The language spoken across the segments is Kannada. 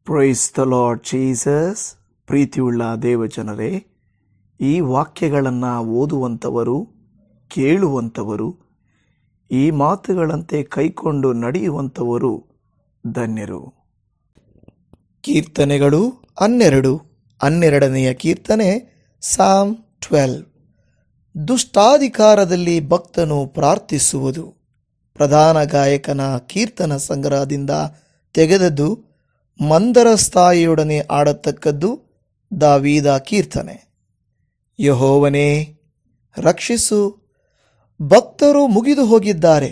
Price the Lord Jesus. ಪ್ರೀತಿಯುಳ್ಳ ದೇವಜನರೇ, ಈ ವಾಕ್ಯಗಳನ್ನು ಓದುವಂಥವರು, ಕೇಳುವಂಥವರು, ಈ ಮಾತುಗಳಂತೆ ಕೈಕೊಂಡು ನಡೆಯುವಂಥವರು ಧನ್ಯರು. ಕೀರ್ತನೆಗಳು 12ನೇ ಕೀರ್ತನೆ, ಸಾಮ್ 12. ದುಷ್ಟಾಧಿಕಾರದಲ್ಲಿ ಭಕ್ತನು ಪ್ರಾರ್ಥಿಸುವುದು. ಪ್ರಧಾನ ಗಾಯಕನ ಕೀರ್ತನ ಸಂಗ್ರಹದಿಂದ ತೆಗೆದದ್ದು. ಮಂದರ ಸ್ಥಾಯಿಯೊಡನೆ ಆಡತಕ್ಕದ್ದು. ದಾವೀದ ಕೀರ್ತನೆ. ಯೆಹೋವನೇ, ರಕ್ಷಿಸು. ಭಕ್ತರು ಮುಗಿದು ಹೋಗಿದ್ದಾರೆ.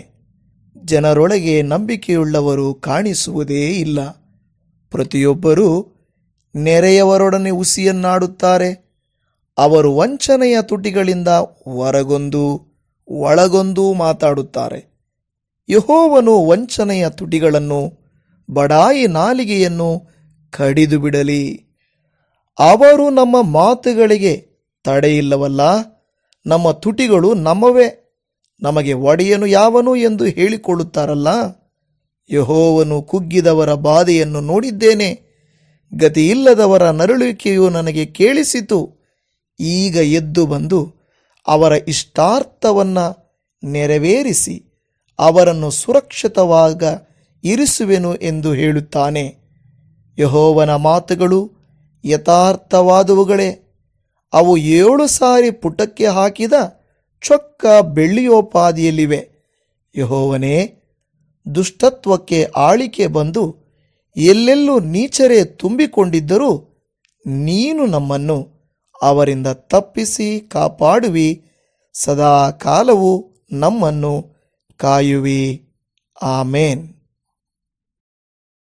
ಜನರೊಳಗೆ ನಂಬಿಕೆಯುಳ್ಳವರು ಕಾಣಿಸುವುದೇ ಇಲ್ಲ. ಪ್ರತಿಯೊಬ್ಬರೂ ನೆರೆಯವರೊಡನೆ ಹುಸಿಯನ್ನಾಡುತ್ತಾರೆ. ಅವರು ವಂಚನೆಯ ತುಟಿಗಳಿಂದ ಹೊರಗೊಂದು ಒಳಗೊಂದು ಮಾತಾಡುತ್ತಾರೆ. ಯೆಹೋವನು ವಂಚನೆಯ ತುಟಿಗಳನ್ನು, ಬಡಾಯಿ ನಾಲಿಗೆಯನ್ನು ಕಡಿದು ಬಿಡಲಿ. ಅವರು ನಮ್ಮ ಮಾತುಗಳಿಗೆ ತಡೆಯಿಲ್ಲವಲ್ಲ. ನಮ್ಮ ತುಟಿಗಳು ನಮ್ಮವೇ, ನಮಗೆ ಒಡೆಯನು ಯಾವನು ಎಂದು ಹೇಳಿಕೊಳ್ಳುತ್ತಾರಲ್ಲ. ಯೆಹೋವನು ಕುಗ್ಗಿದವರ ಬಾಧೆಯನ್ನು ನೋಡಿದ್ದೇನೆ. ಗತಿಯಿಲ್ಲದವರ ನರಳುವಿಕೆಯು ನನಗೆ ಕೇಳಿಸಿತು. ಈಗ ಎದ್ದು ಬಂದು ಅವರ ಇಷ್ಟಾರ್ಥವನ್ನು ನೆರವೇರಿಸಿ ಅವರನ್ನು ಸುರಕ್ಷಿತವಾಗ ಇರಿಸುವೆನು ಎಂದು ಹೇಳುತ್ತಾನೆ. ಯೆಹೋವನ ಮಾತುಗಳು ಯಥಾರ್ಥವಾದವುಗಳೇ. ಅವು 7 ಸಾರಿ ಪುಟಕ್ಕೆ ಹಾಕಿದ ಚೊಕ್ಕ ಬೆಳ್ಳಿಯೋಪಾದಿಯಲ್ಲಿವೆ. ಯೆಹೋವನೇ, ದುಷ್ಟತ್ವಕ್ಕೆ ಆಳಿಕೆ ಬಂದು ಎಲ್ಲೆಲ್ಲೂ ನೀಚರೇ ತುಂಬಿಕೊಂಡಿದ್ದರೂ ನೀನು ನಮ್ಮನ್ನು ಅವರಿಂದ ತಪ್ಪಿಸಿ ಕಾಪಾಡುವಿ. ಸದಾ ಕಾಲವು ನಮ್ಮನ್ನು ಕಾಯುವಿ. ಆಮೇನ್.